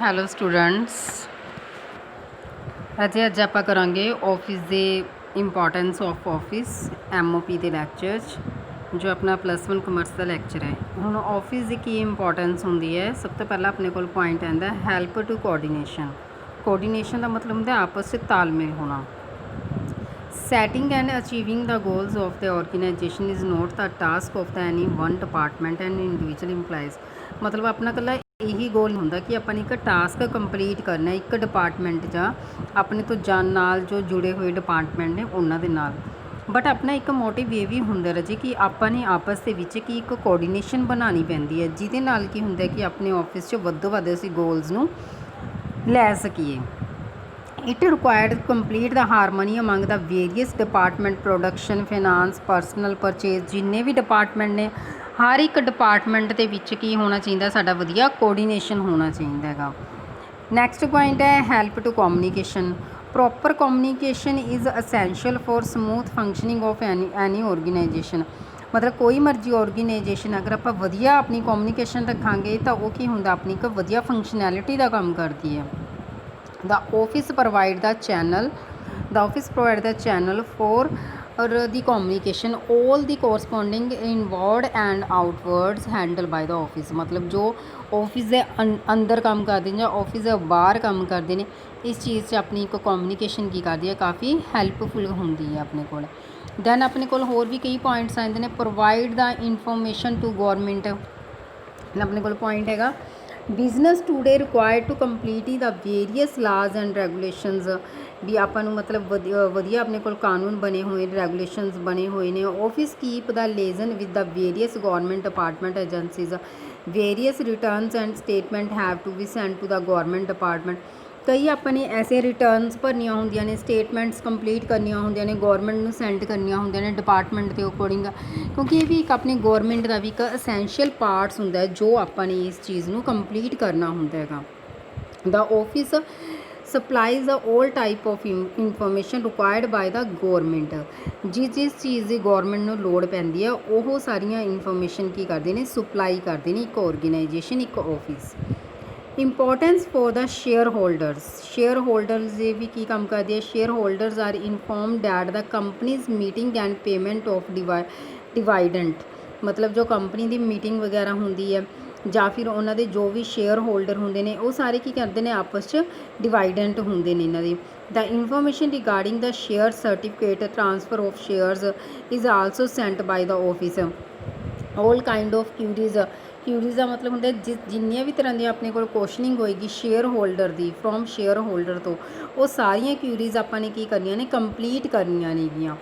Hello students, ਅੱਜ ਆਪਾਂ ਕਰਾਂਗੇ ਆਫਿਸ ਦੇ ਇੰਪੋਰਟੈਂਸ ਆਫ ਆਫਿਸ MOP ਦੇ ਲੈਕਚਰ 'ਚ ਜੋ ਆਪਣਾ +1 ਕਮਰਸ ਦਾ ਲੈਕਚਰ ਹੈ। ਹੁਣ ਆਫਿਸ ਦੀ ਕੀ ਇੰਪੋਰਟੈਂਸ ਹੁੰਦੀ ਹੈ। ਸਭ ਤੋਂ ਪਹਿਲਾਂ ਆਪਣੇ ਕੋਲ ਪੁਆਇੰਟ ਆਉਂਦਾ ਹੈਲਪ ਟੂ ਕੋਆਰਡੀਨੇਸ਼ਨ ਦਾ ਮਤਲਬ ਹੁੰਦਾ ਆਪਸ 'ਚ ਤਾਲਮੇਲ ਹੋਣਾ। Setting and achieving the goals of the organization is not the task of the any one department and individual employees। मतलब अपना कल्ला यही गोल ਹੁੰਦਾ कि ਆਪਾਂ ਨੇ ਇੱਕ ਟਾਸਕ ਕੰਪਲੀਟ ਕਰਨਾ ਇੱਕ ਡਿਪਾਰਟਮੈਂਟ ਜਾਂ ਆਪਣੇ ਤੋਂ ਨਾਲ ਜੋ ਜੁੜੇ ਹੋਏ ਡਿਪਾਰਟਮੈਂਟ ਨੇ ਉਹਨਾਂ ਦੇ ਨਾਲ। ਬਟ ਆਪਣਾ ਇੱਕ ਮੋਟਿਵ ਇਹ ਵੀ ਹੁੰਦਾ ਰਾਜੇ ਕਿ ਆਪਾਂ ਨੇ ਆਪਸ ਦੇ ਵਿੱਚ ਕੀ ਇੱਕ ਕੋਆਰਡੀਨੇਸ਼ਨ ਬਣਾਉਣੀ ਪੈਂਦੀ ਹੈ, ਜਿਹਦੇ ਨਾਲ ਕੀ ਹੁੰਦਾ ਕਿ ਆਪਣੇ ਆਫਿਸ 'ਚ ਵੱਧੋ ਵੱਧ ਅਸੀਂ ਗੋਲਸ ਨੂੰ ਲੈ ਸਕੀਏ। It required complete the harmony among the various department, production, finance, personal purchase, ਜਿੰਨੇ ਵੀ ਡਿਪਾਰਟਮੈਂਟ ਨੇ ਹਰ ਇੱਕ ਡਿਪਾਰਟਮੈਂਟ ਦੇ ਵਿੱਚ ਕੀ ਹੋਣਾ ਚਾਹੀਦਾ, ਸਾਡਾ ਵਧੀਆ ਕੋਆਰਡੀਨੇਸ਼ਨ ਹੋਣਾ ਚਾਹੀਦਾ ਹੈਗਾ। ਨੈਕਸਟ ਪੁਆਇੰਟ ਹੈ help to communication. Proper communication is essential for smooth functioning of any organisation. ਮਤਲਬ ਕੋਈ ਮਰਜ਼ੀ ਆਰਗੇਨਾਈਜੇਸ਼ਨ ਅਗਰ ਆਪਾਂ ਵਧੀਆ ਆਪਣੀ ਕਮਿਊਨੀਕੇਸ਼ਨ ਰੱਖਾਂਗੇ ਤਾਂ ਉਹ ਕੀ ਹੁੰਦਾ, ਆਪਣੀ ਇੱਕ ਵਧੀਆ ਫੰਕਸ਼ਨੈਲਿਟੀ ਦਾ ਕੰਮ ਕਰਦੀ ਹੈ। The office provide the channel for the communication all the corresponding inward and outwards handled by the office। मतलब जो ऑफिस ਦੇ ਅੰਦਰ ਕੰਮ ਕਰਦੇ ਨੇ ਜਾਂ ਆਫਿਸ ਦੇ ਬਾਹਰ ਕੰਮ ਕਰਦੇ ਨੇ, ਇਸ ਚੀਜ਼ 'ਚ ਆਪਣੀ ਇੱਕ ਕਮਿਊਨੀਕੇਸ਼ਨ ਕੀ ਕਰਦੀ ਹੈ, ਕਾਫੀ ਹੈਲਪਫੁਲ ਹੁੰਦੀ ਹੈ ਆਪਣੇ ਕੋਲ। ਦੈਨ ਆਪਣੇ ਕੋਲ ਹੋਰ ਵੀ ਕਈ ਪੁਆਇੰਟਸ ਆਉਂਦੇ ਨੇ। Provide the information to government. ਆਪਣੇ ਕੋਲ ਪੁਆਇੰਟ ਹੈਗਾ business today required to complete the various laws and regulations. ਵੀ ਆਪਾਂ ਨੂੰ ਮਤਲਬ ਵਧੀਆ ਆਪਣੇ ਕੋਲ ਕਾਨੂੰਨ ਬਣੇ ਹੋਏ, ਰੈਗੂਲੇਸ਼ਨਸ ਬਣੇ ਹੋਏ ਨੇ। Office keep the liaison with the various government department agencies. Various returns and statement have to be send to the government department. ਕਈ ਆਪਾਂ ਨੇ ਐਸੇ ਰਿਟਰਨਸ ਭਰਨੀਆਂ ਹੁੰਦੀਆਂ ਨੇ, ਸਟੇਟਮੈਂਟਸ ਕੰਪਲੀਟ ਕਰਨੀਆਂ ਹੁੰਦੀਆਂ ਨੇ, ਗੌਰਮੈਂਟ ਨੂੰ ਸੈਂਡ ਕਰਨੀਆਂ ਹੁੰਦੀਆਂ ਨੇ ਡਿਪਾਰਟਮੈਂਟ ਦੇ ਅਕੋਰਡਿੰਗ, ਕਿਉਂਕਿ ਇਹ ਵੀ ਇੱਕ ਆਪਣੀ ਗੌਰਮੈਂਟ ਦਾ ਵੀ ਇੱਕ ਅਸੈਂਸ਼ੀਅਲ ਪਾਰਟਸ ਹੁੰਦਾ ਜੋ ਆਪਾਂ ਨੇ ਇਸ ਚੀਜ਼ ਨੂੰ ਕੰਪਲੀਟ ਕਰਨਾ ਹੁੰਦਾ ਹੈਗਾ। The office supplies all type of information required by the government. ਜਿਸ ਚੀਜ਼ ਦੀ ਗੌਰਮੈਂਟ ਨੂੰ ਲੋੜ ਪੈਂਦੀ ਹੈ ਉਹ ਸਾਰੀਆਂ ਇਨਫੋਰਮੇਸ਼ਨ ਕੀ ਕਰਦੇ ਨੇ, ਸਪਲਾਈ ਕਰਦੇ ਨੇ ਇੱਕ ਆਰਗੇਨਾਈਜੇਸ਼ਨ, ਇੱਕ office. Importance for the share holders ਇਹ ਵੀ ਕੀ ਕੰਮ ਕਰਦੇ ਆ। Share holders are informed that the companies meeting and payment of dividend. ਮਤਲਬ ਜੋ ਕੰਪਨੀ ਦੀ ਮੀਟਿੰਗ ਵਗੈਰਾ ਹੁੰਦੀ ਹੈ ਜਾਂ ਫਿਰ ਉਹਨਾਂ ਦੇ ਜੋ ਵੀ ਸ਼ੇਅਰ ਹੋਲਡਰ ਹੁੰਦੇ ਨੇ ਉਹ ਸਾਰੇ ਕੀ ਕਰਦੇ ਨੇ, ਆਪਸ 'ਚ ਡਿਵਾਈਡੈਂਟ ਹੁੰਦੇ ਨੇ ਇਹਨਾਂ ਦੀ। The information regarding the share certificate transfer of shares is also sent by the office. All kind of queries ਦਾ ਮਤਲਬ ਹੁੰਦਾ ਜਿੰਨੀਆਂ ਵੀ ਤਰ੍ਹਾਂ ਦੀਆਂ ਆਪਣੇ ਕੋਲ ਕੁਐਸ਼ਨਿੰਗ ਹੋਏਗੀ share holder the from share holder ਤੋਂ, ਉਹ ਸਾਰੀਆਂ ਕਿਊਰੀਜ਼ ਆਪਾਂ ਨੇ ਕੀ ਕਰਨੀਆਂ ਨੇ, ਕੰਪਲੀਟ ਕਰਨੀਆਂ ਨੇਗੀਆਂ।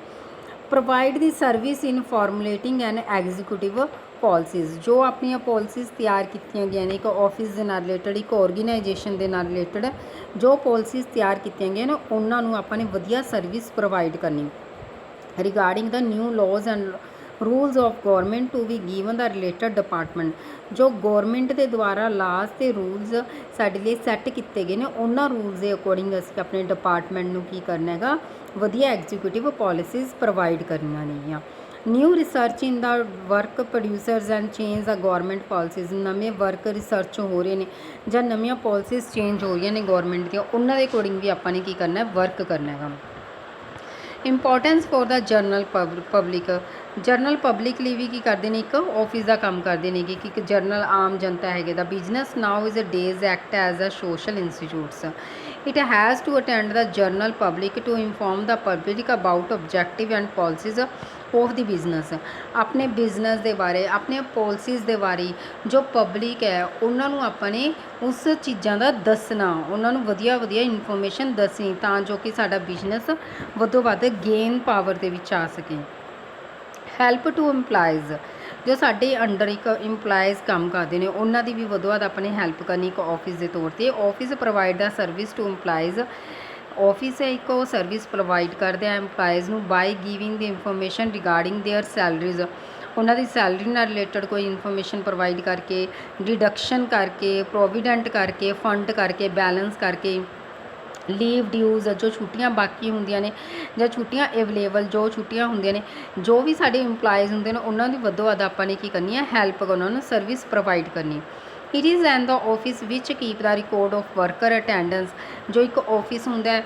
Provide the service in formulating and executive policies. ਜੋ ਆਪਣੀਆਂ ਪੋਲਿਸੀਜ਼ ਤਿਆਰ ਕੀਤੀਆਂ ਗਈਆਂ ਨੇ ਇੱਕ ਆਫਿਸ ਦੇ ਨਾਲ ਰਿਲੇਟਡ, ਇੱਕ ਆਰਗੇਨਾਈਜੇਸ਼ਨ ਦੇ ਨਾਲ ਰਿਲੇਟਡ ਜੋ ਪੋਲਿਸੀਜ਼ ਤਿਆਰ ਕੀਤੀਆਂ ਗਈਆਂ ਨੇ ਉਹਨਾਂ ਨੂੰ ਆਪਾਂ ਨੇ ਵਧੀਆ ਸਰਵਿਸ ਪ੍ਰੋਵਾਈਡ ਕਰਨੀ। Regarding the new laws and rules of government to be given the related department. ਜੋ ਗੌਰਮੈਂਟ ਦੇ ਦੁਆਰਾ ਲਾਜ਼ ਅਤੇ ਰੂਲਸ ਸਾਡੇ ਲਈ ਸੈੱਟ ਕੀਤੇ ਗਏ ਨੇ ਉਹਨਾਂ ਰੂਲਸ ਦੇ ਅਕੋਰਡਿੰਗ ਅਸੀਂ ਆਪਣੇ ਡਿਪਾਰਟਮੈਂਟ ਨੂੰ ਕੀ ਕਰਨਾ ਹੈਗਾ, ਵਧੀਆ ਐਗਜ਼ੀਕਿਊਟਿਵ ਪੋਲਿਸੀਜ਼ ਪ੍ਰੋਵਾਈਡ ਕਰਨੀਆਂ ਨੇਗੀਆਂ। New research in the work producers and change the government policies. ਨਵੇਂ ਵਰਕ ਰਿਸਰਚ ਹੋ ਰਹੇ ਨੇ ਜਾਂ ਨਵੀਆਂ ਪੋਲਿਸੀਜ਼ ਚੇਂਜ ਹੋ ਰਹੀਆਂ ਨੇ ਗੌਰਮੈਂਟ ਦੀਆਂ, ਉਹਨਾਂ ਦੇ ਅਕੋਰਡਿੰਗ ਵੀ ਆਪਾਂ ਨੇ ਕੀ ਕਰਨਾ, ਵਰਕ ਕਰਨਾ ਹੈਗਾ। Importance for the general public ਲਈ ਵੀ ਕੀ ਕਰਦੇ ਨੇ, ਇੱਕ ਆਫਿਸ ਦਾ ਕੰਮ ਕਰਦੇ ਨੇ ਕਿ ਇੱਕ ਜਨਰਲ ਆਮ ਜਨਤਾ ਹੈਗੇ the business now is a days act as a social institutes. It has to attend the general public to inform the public about objective and policies of the business. ਆਪਣੇ business ਦੇ ਬਾਰੇ, ਆਪਣੇ policies ਦੇ ਬਾਰੇ ਜੋ public ਹੈ ਉਹਨਾਂ ਨੂੰ ਆਪਾਂ ਨੇ ਉਸ ਚੀਜ਼ਾਂ ਦਾ ਦੱਸਣਾ, ਉਹਨਾਂ ਨੂੰ ਵਧੀਆ ਇਨਫੋਰਮੇਸ਼ਨ ਦੱਸਣੀ ਤਾਂ ਜੋ ਕਿ ਸਾਡਾ ਬਿਜ਼ਨਸ ਵੱਧੋ ਵੱਧ ਗੇਨ ਪਾਵਰ ਦੇ ਵਿੱਚ ਆ ਸਕੇ। Help to employees. ਜੋ ਸਾਡੇ ਅੰਡਰ ਇੱਕ ਇੰਪਲਾਈਜ਼ ਕੰਮ ਕਰਦੇ ਨੇ ਉਹਨਾਂ ਦੀ ਵੀ ਵੱਧੋ ਵੱਧ ਆਪਣੇ ਹੈਲਪ ਕਰਨੀ ਇੱਕ ਆਫਿਸ ਦੇ ਤੌਰ 'ਤੇ। Office provide the service to employees. Office ਹੈ ਇੱਕ ਉਹ ਸਰਵਿਸ ਪ੍ਰੋਵਾਈਡ ਕਰਦੇ ਆ ਇੰਪਲਾਈਜ਼ ਨੂੰ by giving the information regarding their salaries. ਉਹਨਾਂ ਦੀ ਸੈਲਰੀ ਨਾਲ ਰਿਲੇਟਡ ਕੋਈ ਇਨਫੋਰਮੇਸ਼ਨ ਪ੍ਰੋਵਾਈਡ ਕਰਕੇ, ਡਿਡਕਸ਼ਨ ਕਰਕੇ, ਪ੍ਰੋਵੀਡੈਂਟ ਕਰਕੇ, ਫੰਡ ਕਰਕੇ, ਬੈਲੈਂਸ ਕਰਕੇ, ਲੀਵ ਡਿਊਜ਼ ਜੋ ਛੁੱਟੀਆਂ ਬਾਕੀ ਹੁੰਦੀਆਂ ਨੇ ਜਾਂ ਛੁੱਟੀਆਂ ਅਵੇਲੇਬਲ ਜੋ ਛੁੱਟੀਆਂ ਹੁੰਦੀਆਂ ਨੇ, ਜੋ ਵੀ ਸਾਡੇ ਇੰਪਲਾਈਜ਼ ਹੁੰਦੇ ਨੇ ਉਹਨਾਂ ਦੀ ਵੱਧੋ ਵੱਧ ਆਪਾਂ ਨੇ ਕੀ ਕਰਨੀ ਹੈ, ਹੈਲਪ ਕਰਨਾ, ਉਹਨਾਂ ਨੂੰ ਸਰਵਿਸ ਪ੍ਰੋਵਾਈਡ ਕਰਨੀ। It is and the office which keep the record of worker attendance. ਜੋ ਇੱਕ ਆਫਿਸ ਹੁੰਦਾ ਹੈ,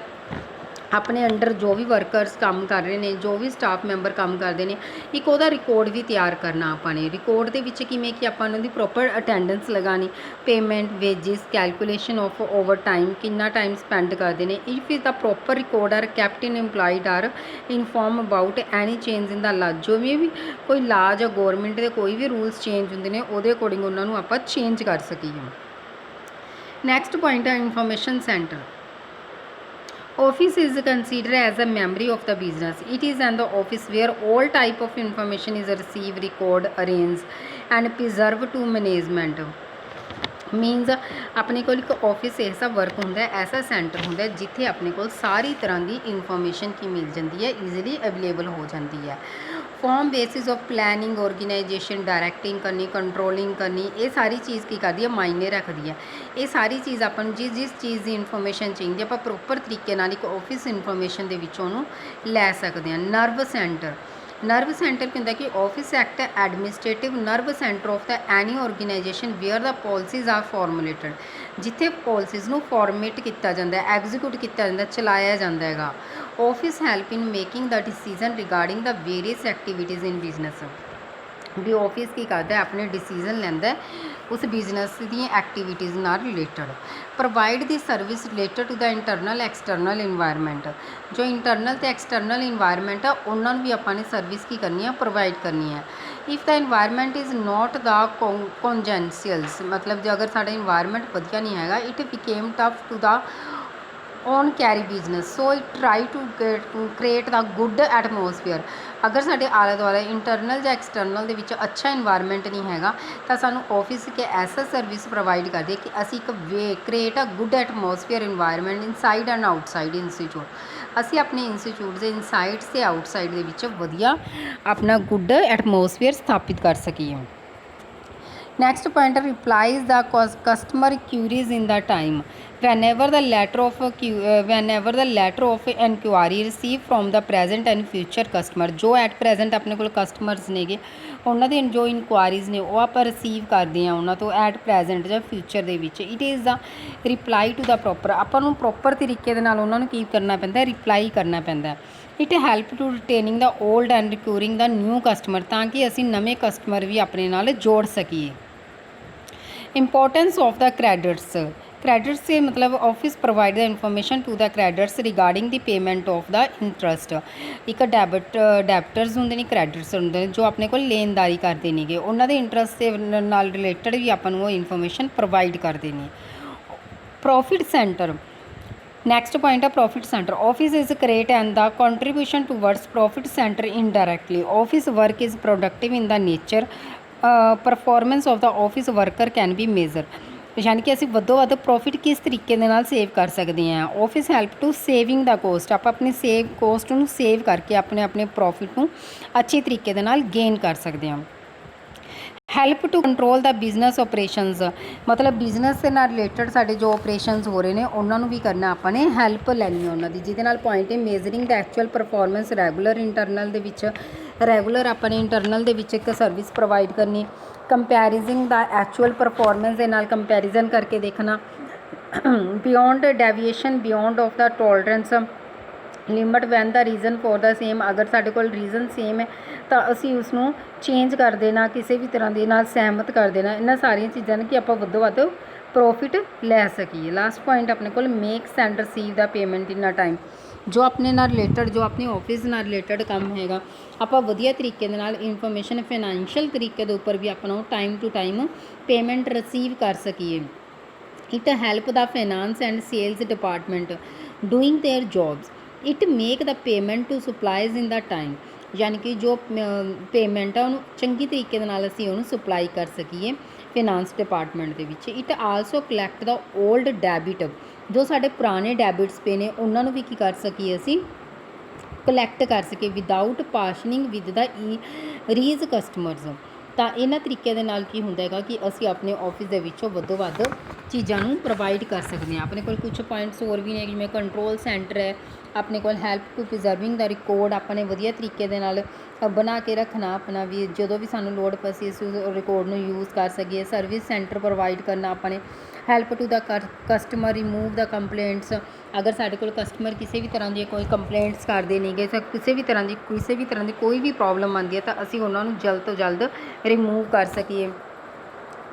ਆਪਣੇ ਅੰਡਰ ਜੋ ਵੀ ਵਰਕਰਸ ਕੰਮ ਕਰ ਰਹੇ ਨੇ, ਜੋ ਵੀ ਸਟਾਫ ਮੈਂਬਰ ਕੰਮ ਕਰਦੇ ਨੇ, ਇੱਕ ਉਹਦਾ ਰਿਕਾਰਡ ਵੀ ਤਿਆਰ ਕਰਨਾ ਆਪਾਂ ਨੇ। ਰਿਕਾਰਡ ਦੇ ਵਿੱਚ ਕਿਵੇਂ ਕਿ ਆਪਾਂ ਉਹਨਾਂ ਦੀ ਪ੍ਰੋਪਰ ਅਟੈਂਡੈਂਸ ਲਗਾਉਣੀ, payment, wages, calculation of overtime, ਕਿੰਨਾ ਟਾਈਮ ਸਪੈਂਡ ਕਰਦੇ ਨੇ। If is the proper record are kept in employed are inform about any change in the law. ਜਿਵੇਂ ਵੀ ਕੋਈ ਲਾ ਜਾਂ ਗੌਰਮੈਂਟ ਦੇ ਕੋਈ ਵੀ ਰੂਲਸ ਚੇਂਜ ਹੁੰਦੇ ਨੇ, ਉਹਦੇ ਅਕੋਰਡਿੰਗ ਉਹਨਾਂ ਨੂੰ ਆਪਾਂ ਚੇਂਜ ਕਰ ਸਕੀਏ। ਨੈਕਸਟ ਪੁਆਇੰਟ ਹੈ information centre. Office is considered as a memory of the business. It is an office where all type of information is received, record, arranged and preserved to management. Means ਆਪਣੇ ਕੋਲ ਇੱਕ office ਐਸਾ work ਹੁੰਦਾ ਹੈ, ਐਸਾ centre ਹੁੰਦਾ ਜਿੱਥੇ ਆਪਣੇ ਕੋਲ ਸਾਰੀ ਤਰ੍ਹਾਂ ਦੀ ਇਨਫੋਰਮੇਸ਼ਨ ਕੀ ਮਿਲ ਜਾਂਦੀ ਹੈ, ਈਜ਼ੀਲੀ ਅਵੇਲੇਬਲ ਹੋ ਜਾਂਦੀ ਹੈ। ਫॉर्म बेसिस ऑफ प्लैनिंग, ऑर्गेनाइजेशन, डायरैक्टिंग करनी, कंट्रोलिंग करनी, ये सारी चीज़ की करती है, मायने रखती है। ये सारी चीज़ अपन ਨੂੰ जिस चीज़ की इन्फॉर्मेशन चाहिए ਆਪਾਂ ਪ੍ਰੋਪਰ ਤਰੀਕੇ ਨਾਲ ਇੱਕ ਆਫਿਸ ਇਨਫੋਰਮੇਸ਼ਨ ਦੇ ਵਿੱਚੋਂ ਉਹਨੂੰ ਲੈ ਸਕਦੇ ਹਾਂ। Nerve centre. ਨਰਵ ਸੈਂਟਰ ਕੀ ਹੁੰਦਾ ਕਿ office act administrative nerve centre of the any organization where the policies are formulated. ਜਿੱਥੇ ਪੋਲਿਸੀਜ਼ ਨੂੰ ਫਾਰਮੇਟ ਕੀਤਾ ਜਾਂਦਾ, ਐਗਜ਼ੀਕਿਊਟ ਕੀਤਾ ਜਾਂਦਾ, ਚਲਾਇਆ ਜਾਂਦਾ ਹੈਗਾ। Office help in making the decision regarding the various activities in business. ਵੀ ਆਫਿਸ ਕੀ ਕਰਦਾ, ਆਪਣੇ ਡਿਸੀਜ਼ਨ ਲੈਂਦਾ ਉਸ ਬਿਜ਼ਨਸ ਦੀਆਂ ਐਕਟੀਵਿਟੀਜ਼ ਨਾਲ related. Provide the service related to the internal external environment. ਜੋ ਇੰਟਰਨਲ ਅਤੇ ਐਕਸਟਰਨਲ ਇਨਵਾਇਰਮੈਂਟ ਆ ਉਹਨਾਂ ਨੂੰ ਵੀ ਆਪਾਂ ਨੇ ਸਰਵਿਸ ਕੀ ਕਰਨੀ ਆ, ਪ੍ਰੋਵਾਈਡ ਕਰਨੀ ਹੈ। If the environment is not the congenials, ਮਤਲਬ ਜੇ ਅਗਰ ਸਾਡਾ ਇਨਵਾਇਰਮੈਂਟ ਵਧੀਆ ਨਹੀਂ ਹੈਗਾ, it became tough to the on carry business, so it try to create the good atmosphere. ਅਗਰ ਸਾਡੇ ਆਲੇ ਦੁਆਲੇ ਇੰਟਰਨਲ ਜਾਂ ਐਕਸਟਰਨਲ ਦੇ ਵਿੱਚ ਅੱਛਾ ਇਨਵਾਇਰਮੈਂਟ ਨਹੀਂ ਹੈਗਾ, ਤਾਂ ਸਾਨੂੰ ਆਫਿਸ ਇੱਕ ਐਸਾ ਸਰਵਿਸ ਪ੍ਰੋਵਾਈਡ ਕਰਦੇ ਕਿ ਅਸੀਂ ਇੱਕ create a good atmosphere environment inside and outside institute. ਅਸੀਂ ਆਪਣੇ ਇੰਸਟੀਚਿਊਟ ਦੇ ਇਨਸਾਈਡਸ ਅਤੇ ਆਊਟਸਾਈਡ ਦੇ ਵਿੱਚ ਵਧੀਆ ਆਪਣਾ ਗੁੱਡ ਐਟਮੋਸਫੀਅਰ ਸਥਾਪਿਤ ਕਰ ਸਕੀਏ। Next point replies the customer queries in the time. whenever the letter of inquiry received from the present and future customer। ਜੋ ਐਟ ਪ੍ਰੈਜੈਂਟ ਆਪਣੇ ਕੋਲ ਕਸਟਮਰਸ ਨੇਗੇ, ਉਹਨਾਂ ਦੀ ਜੋ ਇਨਕੁਆਰੀਜ਼ ਨੇ ਉਹ ਆਪਾਂ ਰਿਸੀਵ ਕਰਦੇ ਹਾਂ ਉਹਨਾਂ ਤੋਂ ਐਟ ਪ੍ਰੈਜੈਂਟ ਜਾਂ ਫਿਊਚਰ ਦੇ ਵਿੱਚ। It is the reply to the proper. ਆਪਾਂ ਨੂੰ ਪ੍ਰੋਪਰ ਤਰੀਕੇ ਦੇ ਨਾਲ ਉਹਨਾਂ ਨੂੰ ਕੀ ਕਰਨਾ ਪੈਂਦਾ, ਰਿਪਲਾਈ ਕਰਨਾ ਪੈਂਦਾ। It help to retaining the old and recurring the new customer, ਤਾਂ ਕਿ ਅਸੀਂ ਨਵੇਂ ਕਸਟਮਰ ਵੀ ਆਪਣੇ ਨਾਲ ਜੋੜ ਸਕੀਏ। Importance of the credits. Credits से मतलब office provide the information to the credits regarding the payment of the interest. ਇੱਕ ਡੈਬਟਰਸ ਹੁੰਦੇ ਨੇ, ਕ੍ਰੈਡਿਟਸ ਹੁੰਦੇ ਨੇ ਜੋ ਆਪਣੇ ਕੋਲ ਲੈਣਦਾਰੀ ਕਰਦੇ ਨੇਗੇ, ਉਹਨਾਂ ਦੇ ਇੰਟਰਸਟ ਦੇ ਨਾਲ ਰਿਲੇਟਡ ਵੀ ਆਪਾਂ ਨੂੰ ਉਹ ਇਨਫੋਰਮੇਸ਼ਨ ਪ੍ਰੋਵਾਈਡ ਕਰਦੇ ਨੇ। Profit centre. ਨੈਕਸਟ ਪੁਆਇੰਟ ਹੈ profit centre. Office is create and the contribution towards profit centre indirectly. Office work is productive in the nature. Performance of the office worker can be measure. ਯਾਨੀ ਕਿ ਅਸੀਂ ਵੱਧੋ ਵੱਧ profit ਕਿਸ ਤਰੀਕੇ ਦੇ ਨਾਲ save ਕਰ ਸਕਦੇ ਹਾਂ। Office help to saving the cost. ਆਪਾਂ ਆਪਣੀ ਕੋਸਟ ਨੂੰ ਸੇਵ ਕਰਕੇ ਆਪਣੇ ਪ੍ਰੋਫਿਟ ਨੂੰ ਅੱਛੇ ਤਰੀਕੇ ਦੇ ਨਾਲ ਗੇਨ ਕਰ ਸਕਦੇ ਹਾਂ। Help to control the business operations, ਮਤਲਬ ਬਿਜ਼ਨਸ ਦੇ ਨਾਲ ਰਿਲੇਟਡ ਸਾਡੇ ਜੋ ਆਪਰੇਸ਼ਨਸ ਹੋ ਰਹੇ ਨੇ ਉਹਨਾਂ ਨੂੰ ਵੀ ਕਰਨਾ, ਆਪਾਂ ਨੇ ਹੈਲਪ ਲੈਣੀ ਉਹਨਾਂ ਦੀ। ਜਿਹਦੇ ਨਾਲ ਪੁਆਇੰਟ ਹੈ ਮੇਜ਼ਰਿੰਗ ਦਾ ਐਕਚੁਅਲ ਪਰਫੋਰਮੈਂਸ ਰੈਗੂਲਰ ਇੰਟਰਨਲ ਦੇ ਵਿੱਚ, ਰੈਗੂਲਰ ਆਪਾਂ ਨੇ ਇੰਟਰਨਲ ਦੇ ਵਿੱਚ ਇੱਕ ਸਰਵਿਸ ਪ੍ਰੋਵਾਈਡ ਕਰਨੀ। ਕੰਪੈਰੀਜ਼ਿੰਗ ਦਾ ਐਕਚੁਅਲ ਪਰਫੋਰਮੈਂਸ ਦੇ ਨਾਲ ਕੰਪੈਰੀਜ਼ਨ ਕਰਕੇ ਦੇਖਣਾ। Beyond deviation beyond of the tolerance limit when the reason for the same. ਅਗਰ ਸਾਡੇ ਕੋਲ ਰੀਜ਼ਨ ਸੇਮ ਹੈ ਤਾਂ ਅਸੀਂ ਉਸਨੂੰ ਚੇਂਜ ਕਰ ਦੇਣਾ, ਕਿਸੇ ਵੀ ਤਰ੍ਹਾਂ ਦੇ ਨਾਲ ਸਹਿਮਤ ਕਰ ਦੇਣਾ। ਇਹਨਾਂ ਸਾਰੀਆਂ ਚੀਜ਼ਾਂ ਨੇ ਕਿ ਆਪਾਂ ਵੱਧੋ ਵੱਧ ਪ੍ਰੋਫਿਟ ਲੈ ਸਕੀਏ। ਲਾਸਟ ਪੁਆਇੰਟ ਆਪਣੇ ਕੋਲ makes and receive the payment in a time. ਜੋ ਆਪਣੇ ਨਾਲ ਰਿਲੇਟਡ, ਜੋ ਆਪਣੇ ਆਫਿਸ ਨਾਲ ਰਿਲੇਟਡ ਕੰਮ ਹੈਗਾ, ਆਪਾਂ ਵਧੀਆ ਤਰੀਕੇ ਦੇ ਨਾਲ ਇਨਫੋਰਮੇਸ਼ਨ ਫਾਈਨੈਂਸ਼ੀਅਲ ਤਰੀਕੇ ਦੇ ਉੱਪਰ ਵੀ ਆਪਾਂ ਨੂੰ time to time payment receive ਕਰ ਸਕੀਏ। It help the finance and sales department doing their jobs. It make the payment to supplies in the time. ਯਾਨੀ ਕਿ ਜੋ ਪੇਮੈਂਟ ਆ ਉਹਨੂੰ ਚੰਗੀ ਤਰੀਕੇ ਦੇ ਨਾਲ ਅਸੀਂ ਉਹਨੂੰ ਸਪਲਾਈ ਕਰ ਸਕੀਏ ਫਾਈਨਾਂਸ ਡਿਪਾਰਟਮੈਂਟ ਦੇ ਵਿੱਚ। It also collect the old debit. ਜੋ ਸਾਡੇ ਪੁਰਾਣੇ ਡੈਬਿਟਸ ਪਏ ਨੇ ਉਹਨਾਂ ਨੂੰ ਵੀ ਕੀ ਕਰ ਸਕੀਏ, ਅਸੀਂ ਕਲੈਕਟ ਕਰ ਸਕੀਏ ਵਿਦਾਊਟ ਪਾਰਸ਼ਨਿੰਗ ਵਿਦ ਦਾ ਰੀਜ਼ ਕਸਟਮਰਸ। ਤਾਂ ਇਹਨਾਂ ਤਰੀਕੇ ਦੇ ਨਾਲ ਕੀ ਹੁੰਦਾ ਹੈਗਾ ਕਿ ਅਸੀਂ ਆਪਣੇ ਆਫਿਸ ਦੇ ਵਿੱਚੋਂ ਵੱਧੋ ਵੱਧ ਚੀਜ਼ਾਂ ਨੂੰ ਪ੍ਰੋਵਾਈਡ ਕਰ ਸਕਦੇ ਹਾਂ। ਆਪਣੇ ਕੋਲ ਕੁਝ ਪੁਆਇੰਟਸ ਹੋਰ ਵੀ ਨੇ, ਜਿਵੇਂ ਕੰਟਰੋਲ ਸੈਂਟਰ ਹੈ, ਆਪਣੇ ਕੋਲ ਹੈਲਪ ਟੂ ਪ੍ਰੀਜ਼ਰਵਿੰਗ ਦਾ ਰਿਕਾਰਡ। ਆਪਾਂ ਨੇ ਵਧੀਆ ਤਰੀਕੇ ਦੇ ਨਾਲ ਬਣਾ ਕੇ ਰੱਖਣਾ ਆਪਣਾ ਵੀ ਜਦੋਂ ਵੀ ਸਾਨੂੰ ਲੋੜ ਪਈ ਅਸੀਂ ਉਸ ਰਿਕਾਰਡ ਨੂੰ ਯੂਜ਼ ਕਰ ਸਕੀਏ। ਸਰਵਿਸ ਸੈਂਟਰ ਪ੍ਰੋਵਾਈਡ ਕਰਨਾ ਆਪਾਂ ਨੇ। Help to the customer, remove the complaints. ਅਗਰ ਸਾਡੇ ਕੋਲ ਕਸਟਮਰ ਕਿਸੇ ਵੀ ਤਰ੍ਹਾਂ ਦੀ ਕੋਈ ਕੰਪਲੇਂਟਸ ਕਰਦੇ ਨੇਗੇ ਜਾਂ ਕਿਸੇ ਵੀ ਤਰ੍ਹਾਂ ਦੀ ਕੋਈ ਵੀ ਪ੍ਰੋਬਲਮ ਆਉਂਦੀ ਹੈ ਤਾਂ ਅਸੀਂ ਉਹਨਾਂ ਨੂੰ ਜਲਦ ਤੋਂ ਜਲਦ ਰਿਮੂਵ ਕਰ ਸਕੀਏ।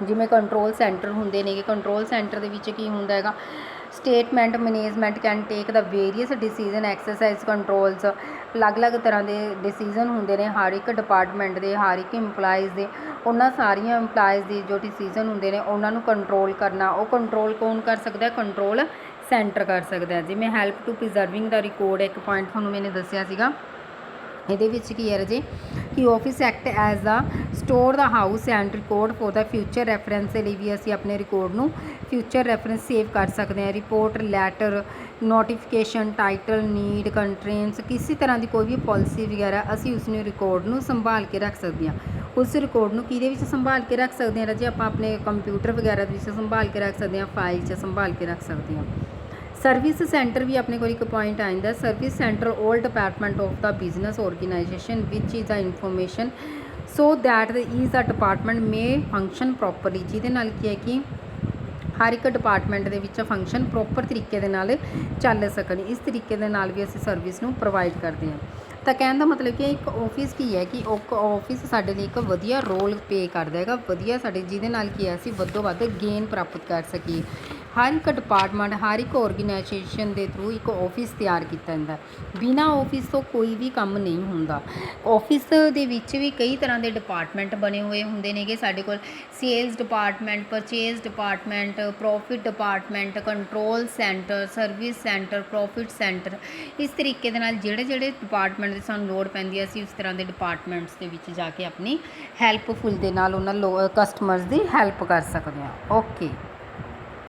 ਜਿਵੇਂ ਕੰਟਰੋਲ ਸੈਂਟਰ ਹੁੰਦੇ ਨੇਗੇ, ਕੰਟਰੋਲ ਸੈਂਟਰ ਦੇ ਵਿੱਚ ਕੀ ਹੁੰਦਾ ਹੈਗਾ, statement management can take the various decision exercise controls. ਅਲੱਗ-ਅਲੱਗ ਤਰ੍ਹਾਂ ਦੇ ਡਿਸੀਜ਼ਨ ਹੁੰਦੇ ਨੇ ਹਰ ਇੱਕ ਡਿਪਾਰਟਮੈਂਟ ਦੇ, ਹਰ ਇੱਕ ਇੰਪਲਾਈਜ਼ ਦੇ। ਉਹਨਾਂ ਸਾਰੀਆਂ ਇੰਪਲਾਈਜ਼ ਦੇ ਜੋ ਡਿਸੀਜ਼ਨ ਹੁੰਦੇ ਨੇ ਉਹਨਾਂ ਨੂੰ ਕੰਟਰੋਲ ਕਰਨਾ, ਉਹ ਕੰਟਰੋਲ ਕੌਣ ਕਰ ਸਕਦਾ? ਕੰਟਰੋਲ ਸੈਂਟਰ ਕਰ ਸਕਦਾ। ਜਿਵੇਂ ਹੈਲਪ ਟੂ ਪ੍ਰੀਜ਼ਰਵਿੰਗ ਦਾ ਰਿਕਾਰਡ, ਇੱਕ ਪੁਆਇੰਟ ਤੁਹਾਨੂੰ ਮੈंने ਦੱਸਿਆ ਸੀਗਾ। ਇਹਦੇ ਵਿੱਚ ਕੀ ਹੈ ਰਾਜੇ ਕਿ office act as the store the house and record for the future reference ਦੇ ਲਈ ਵੀ ਅਸੀਂ ਆਪਣੇ ਰਿਕਾਰਡ ਨੂੰ ਫਿਊਚਰ ਰੈਫਰੈਂਸ ਸੇਵ ਕਰ ਸਕਦੇ ਹਾਂ। Report, letter, notification, title, need, contents, ਕਿਸੇ ਤਰ੍ਹਾਂ ਦੀ ਕੋਈ ਵੀ ਪੋਲਿਸੀ ਵਗੈਰਾ ਅਸੀਂ ਉਸ ਨੂੰ ਰਿਕਾਰਡ ਨੂੰ ਸੰਭਾਲ ਕੇ ਰੱਖ ਸਕਦੇ ਹਾਂ। ਉਸ ਰਿਕਾਰਡ ਨੂੰ ਕਿਹਦੇ ਵਿੱਚ ਸੰਭਾਲ ਕੇ ਰੱਖ ਸਕਦੇ ਹਾਂ ਰਾਜੇ? ਆਪਾਂ ਆਪਣੇ ਕੰਪਿਊਟਰ ਵਗੈਰਾ ਦੇ ਵਿੱਚ ਸੰਭਾਲ ਕੇ ਰੱਖ ਸਕਦੇ ਹਾਂ, ਫਾਈਲ 'ਚ ਸੰਭਾਲ ਕੇ ਰੱਖ ਸਕਦੇ ਹਾਂ। ਸਰਵਿਸ ਸੈਂਟਰ ਵੀ ਆਪਣੇ ਕੋਲ ਇੱਕ ਪੁਆਇੰਟ ਆ ਜਾਂਦਾ। Service centre all department of the business organisation ਵਿਚ is the information so that is the department may function properly. ਜਿਹਦੇ ਨਾਲ ਕੀ ਹੈ ਕਿ ਹਰ ਇੱਕ ਡਿਪਾਰਟਮੈਂਟ ਦੇ ਵਿੱਚ ਫੰਕਸ਼ਨ ਪ੍ਰੋਪਰ ਤਰੀਕੇ ਦੇ ਨਾਲ ਚੱਲ ਸਕਣ। ਇਸ ਤਰੀਕੇ ਦੇ ਨਾਲ ਵੀ ਅਸੀਂ ਸਰਵਿਸ ਨੂੰ ਪ੍ਰੋਵਾਈਡ ਕਰਦੇ ਹਾਂ। ਤਾਂ ਕਹਿਣ ਦਾ ਮਤਲਬ ਕਿ ਇੱਕ ਆਫਿਸ ਕੀ ਹੈ ਕਿ ਆਫਿਸ ਸਾਡੇ ਲਈ ਇੱਕ ਵਧੀਆ ਰੋਲ ਪੇ ਕਰਦਾ ਹੈਗਾ, ਵਧੀਆ ਸਾਡੇ, ਜਿਹਦੇ ਨਾਲ ਕੀ ਹੈ ਅਸੀਂ ਵੱਧੋ ਵੱਧ ਗੇਨ ਪ੍ਰਾਪਤ ਕਰ ਸਕੀਏ। ਹਰ ਇੱਕ ਡਿਪਾਰਟਮੈਂਟ, ਹਰ ਇੱਕ ਆਰਗੇਨਾਈਜੇਸ਼ਨ ਦੇ ਥਰੂ ਇੱਕ ਆਫਿਸ ਤਿਆਰ ਕੀਤਾ ਜਾਂਦਾ। ਬਿਨਾਂ ਆਫਿਸ ਤੋਂ ਕੋਈ ਵੀ ਕੰਮ ਨਹੀਂ ਹੁੰਦਾ। ਆਫਿਸ ਦੇ ਵਿੱਚ ਵੀ ਕਈ ਤਰ੍ਹਾਂ ਦੇ ਡਿਪਾਰਟਮੈਂਟ ਬਣੇ ਹੋਏ ਹੁੰਦੇ ਨੇਗੇ ਸਾਡੇ ਕੋਲ। Sales department, purchase department, profit department, control centre, service centre, profit centre. ਇਸ ਤਰੀਕੇ ਦੇ ਨਾਲ ਜਿਹੜੇ ਡਿਪਾਰਟਮੈਂਟ ਦੀ ਸਾਨੂੰ ਲੋੜ ਪੈਂਦੀ ਹੈ ਅਸੀਂ ਉਸ ਤਰ੍ਹਾਂ ਦੇ ਡਿਪਾਰਟਮੈਂਟਸ ਦੇ ਵਿੱਚ ਜਾ ਕੇ ਆਪਣੀ ਹੈਲਪਫੁਲ ਦੇ ਨਾਲ ਉਹਨਾਂ ਕਸਟਮਰਸ ਦੀ ਹੈਲਪ ਕਰ ਸਕਦੇ ਹਾਂ। ਓਕੇ।